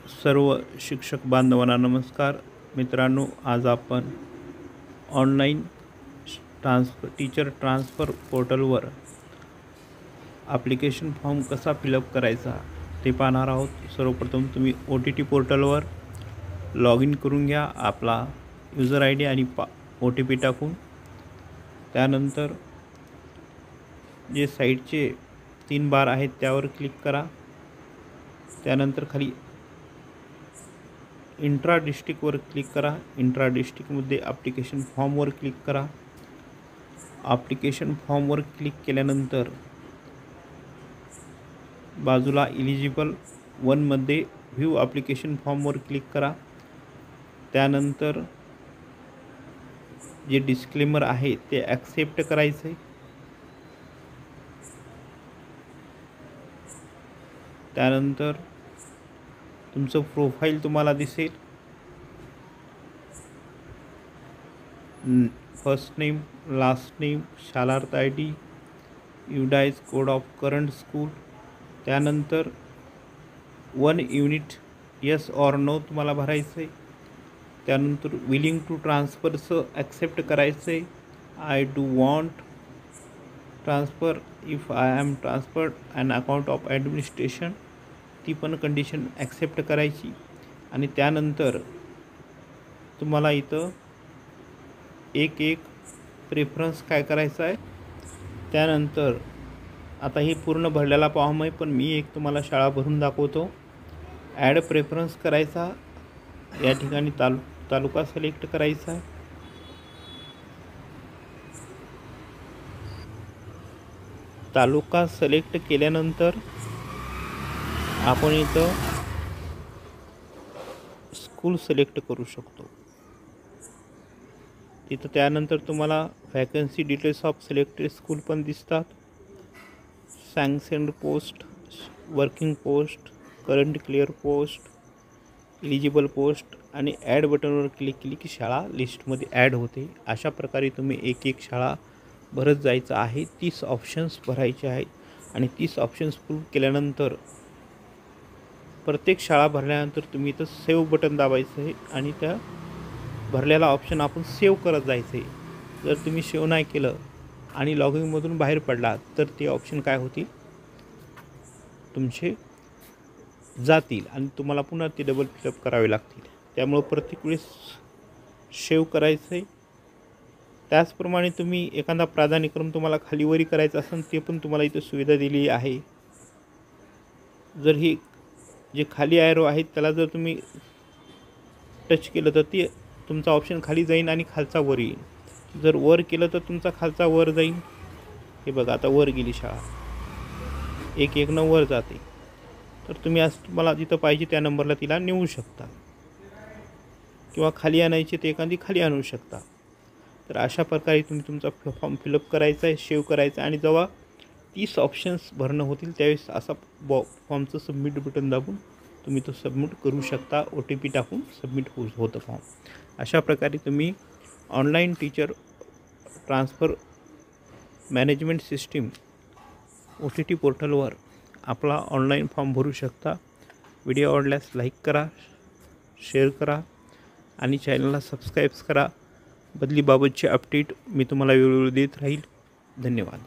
सर्व शिक्षक बांधवांना नमस्कार. मित्रांनो, आज आपण ऑनलाईन टीचर ट्रान्सफर पोर्टलवर ॲप्लिकेशन फॉर्म कसा फिलअप करायचा ते पाहणार आहोत. सर्वप्रथम तुम्ही OTT पोर्टलवर लॉग इन करून घ्या, आपला यूजर ID आणि OTP टाकून. त्यानंतर जे साईटचे 3 बार आहेत त्यावर क्लिक करा. त्यानंतर खाली इंट्रा डिस्ट्रिक्टवर क्लिक करा. इंट्रा डिस्ट्रिक्टमध्ये ॲप्लिकेशन फॉर्मवर क्लिक करा. ॲप्लिकेशन फॉर्मवर क्लिक केल्यानंतर बाजूला इलिजिबल 1मध्ये व्ह्यू ॲप्लिकेशन फॉर्मवर क्लिक करा. त्यानंतर जे डिस्क्लेमर आहे ते ॲक्सेप्ट करायचे. त्यानंतर तुमचं प्रोफाईल तुम्हाला दिसेल. First name, last name, Shalarth ID, UDICE code of current school. त्यानंतर 1 युनिट येस ऑर नो तुम्हाला भरायचं आहे. त्यानंतर विलिंग टू ट्रान्सफरचं ॲक्सेप्ट करायचं आहे. I do want transfer if I am transferred and account of administration, ती पण कंडिशन ॲक्सेप्ट करायची. आणि त्यानंतर तुम्हाला इथं एक प्रेफरन्स काय करायचं आहे. त्यानंतर आता हे पूर्ण भरलेला फॉर्म आहे, पण मी एक तुम्हाला शाळा भरून दाखवतो. ॲड प्रेफरन्स करायचा. या ठिकाणी तालुका सिलेक्ट करायचा आहे. तालुका सिलेक्ट केल्यानंतर आपण इथं स्कूल सिलेक्ट करू शकतो. तिथं त्यानंतर तुम्हाला vacancy details of selected school पण दिसतात. Sanctioned post, working post, current clear post, eligible post आणि ॲड बटनवर क्लिक केली की शाळा लिस्टमध्ये ॲड होते. अशा प्रकारे तुम्ही एक शाळा भरत जायचं आहे. 30 ऑप्शन्स भरायचे आहेत आणि 30 ऑप्शन्स पूर्ण केल्यानंतर प्रत्येक शाळा भरल्यानंतर तुम्ही इथं सेव्ह बटन दाबायचं आहे आणि त्या भरलेला ऑप्शन आपण सेव्ह करत जायचं आहे. जर तुम्ही सेव्ह नाही केलं आणि लॉगिंगमधून बाहेर पडला तर ते ऑप्शन काय होतील, तुमचे जातील आणि तुम्हाला पुन्हा ते डबल फिलअप करावे लागतील. त्यामुळं प्रत्येक वेळेस सेव्ह करायचं आहे. त्याचप्रमाणे तुम्ही एखादा प्राधान्यक्रम तुम्हाला खालीवरी करायचा असेल ते पण तुम्हाला इथं सुविधा दिली आहे. जर ही जे खाली ॲरो आहेत त्याला जर तुम्ही टच केलं तर ते तुमचा ऑप्शन खाली जाईल आणि खालचा वर येईल. जर वर केलं तर तुमचा खालचा वर जाईल. हे बघा, आता वर गेली शाळा, एक न वर जाते. तर तुम्ही आज तुम्हाला जिथं पाहिजे त्या नंबरला तिला नेऊ शकता किंवा खाली आणायची ते एखादी खाली आणू शकता. तर अशा प्रकारे तुम्ही तुमचा फॉर्म फिलअप करायचा आहे, सेव्ह करायचा आहे आणि जेव्हा 30 ऑप्शन्स भरणं होतील त्यावेळेस असा फॉर्मचं सबमिट बटन दाबून तुम्ही तो सबमिट करू शकता. OTP टाकून सबमिट होतं फॉर्म. अशा प्रकारे तुम्ही online teacher transfer management system OTT पोर्टलवर आपला ऑनलाईन फॉर्म भरू शकता. व्हिडिओ आवडल्यास लाईक करा, शेअर करा आणि चॅनलला सबस्क्राईब करा. बदलीबाबतचे अपडेट मी तुम्हाला वेळोवेळी देत राहील. धन्यवाद.